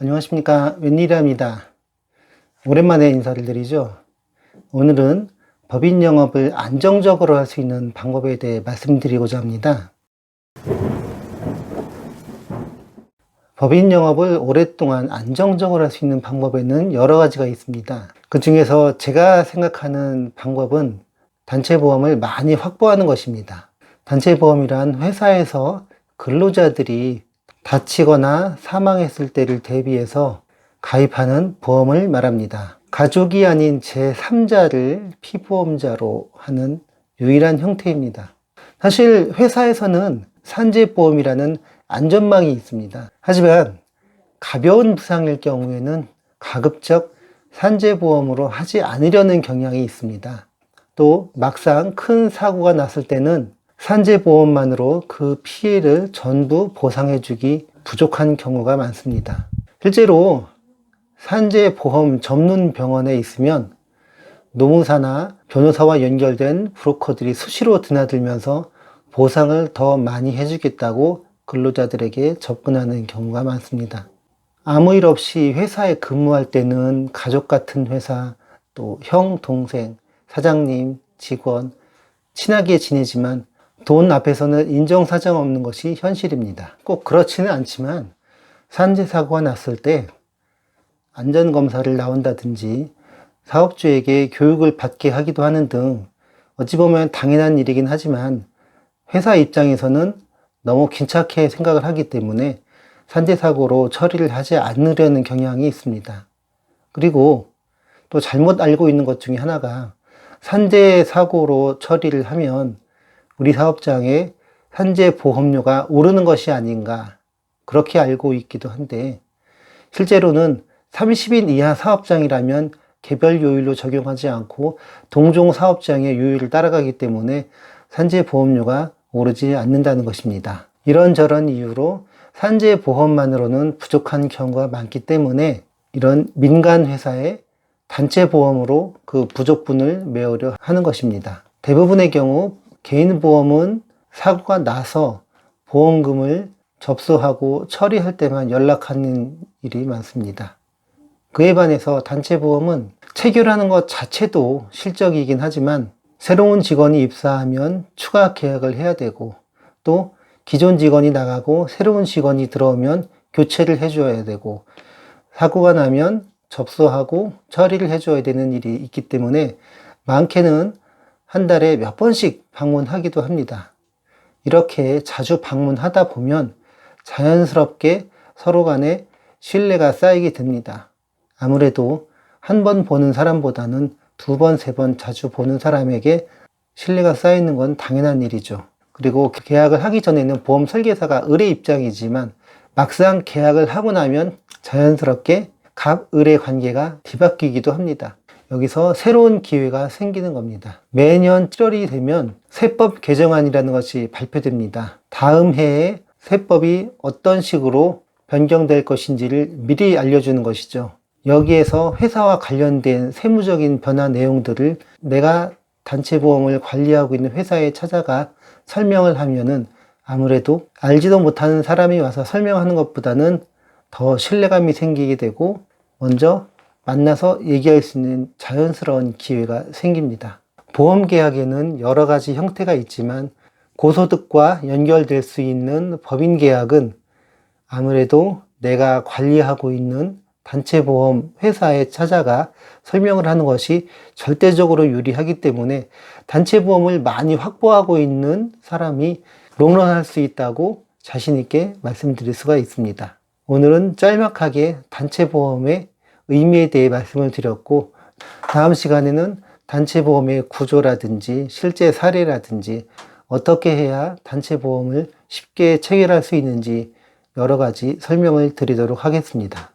안녕하십니까, 웬일이랍니다. 오랜만에 인사를 드리죠. 오늘은 법인 영업을 안정적으로 할 수 있는 방법에 대해 말씀드리고자 합니다. 법인 영업을 오랫동안 안정적으로 할 수 있는 방법에는 여러 가지가 있습니다. 그 중에서 제가 생각하는 방법은 단체보험을 많이 확보하는 것입니다. 단체보험이란 회사에서 근로자들이 다치거나 사망했을 때를 대비해서 가입하는 보험을 말합니다. 가족이 아닌 제3자를 피보험자로 하는 유일한 형태입니다. 사실 회사에서는 산재보험이라는 안전망이 있습니다. 하지만 가벼운 부상일 경우에는 가급적 산재보험으로 하지 않으려는 경향이 있습니다. 또 막상 큰 사고가 났을 때는 산재보험만으로 그 피해를 전부 보상해주기 부족한 경우가 많습니다. 실제로 산재보험 전문 병원에 있으면 노무사나 변호사와 연결된 브로커들이 수시로 드나들면서 보상을 더 많이 해주겠다고 근로자들에게 접근하는 경우가 많습니다. 아무 일 없이 회사에 근무할 때는 가족 같은 회사, 또 형, 동생, 사장님, 직원, 친하게 지내지만 돈 앞에서는 인정사정 없는 것이 현실입니다. 꼭 그렇지는 않지만 산재사고가 났을 때 안전검사를 나온다든지 사업주에게 교육을 받게 하기도 하는 등 어찌 보면 당연한 일이긴 하지만 회사 입장에서는 너무 긴착해 생각을 하기 때문에 산재사고로 처리를 하지 않으려는 경향이 있습니다. 그리고 또 잘못 알고 있는 것 중에 하나가 산재사고로 처리를 하면 우리 사업장에 산재보험료가 오르는 것이 아닌가 그렇게 알고 있기도 한데 실제로는 30인 이하 사업장이라면 개별 요율로 적용하지 않고 동종 사업장의 요율을 따라가기 때문에 산재보험료가 오르지 않는다는 것입니다. 이런저런 이유로 산재보험만으로는 부족한 경우가 많기 때문에 이런 민간 회사의 단체보험으로 그 부족분을 메우려 하는 것입니다. 대부분의 경우 개인보험은 사고가 나서 보험금을 접수하고 처리할 때만 연락하는 일이 많습니다. 그에 반해서 단체보험은 체결하는 것 자체도 실적이긴 하지만 새로운 직원이 입사하면 추가 계약을 해야 되고 또 기존 직원이 나가고 새로운 직원이 들어오면 교체를 해줘야 되고 사고가 나면 접수하고 처리를 해줘야 되는 일이 있기 때문에 많게는 한 달에 몇 번씩 방문하기도 합니다. 이렇게 자주 방문하다 보면 자연스럽게 서로 간에 신뢰가 쌓이게 됩니다. 아무래도 한 번 보는 사람보다는 두 번, 세 번 자주 보는 사람에게 신뢰가 쌓이는 건 당연한 일이죠. 그리고 계약을 하기 전에는 보험 설계사가 을의 입장이지만 막상 계약을 하고 나면 자연스럽게 갑을의 관계가 뒤바뀌기도 합니다. 여기서 새로운 기회가 생기는 겁니다. 매년 7월이 되면 세법 개정안이라는 것이 발표됩니다. 다음 해에 세법이 어떤 식으로 변경될 것인지를 미리 알려주는 것이죠. 여기에서 회사와 관련된 세무적인 변화 내용들을 내가 단체보험을 관리하고 있는 회사에 찾아가 설명을 하면은 아무래도 알지도 못하는 사람이 와서 설명하는 것보다는 더 신뢰감이 생기게 되고 먼저 만나서 얘기할 수 있는 자연스러운 기회가 생깁니다. 보험 계약에는 여러 가지 형태가 있지만 고소득과 연결될 수 있는 법인 계약은 아무래도 내가 관리하고 있는 단체보험 회사에 찾아가 설명을 하는 것이 절대적으로 유리하기 때문에 단체보험을 많이 확보하고 있는 사람이 롱런할 수 있다고 자신 있게 말씀드릴 수가 있습니다. 오늘은 짤막하게 단체보험의 의미에 대해 말씀을 드렸고 다음 시간에는 단체보험의 구조라든지 실제 사례라든지 어떻게 해야 단체보험을 쉽게 체결할 수 있는지 여러 가지 설명을 드리도록 하겠습니다.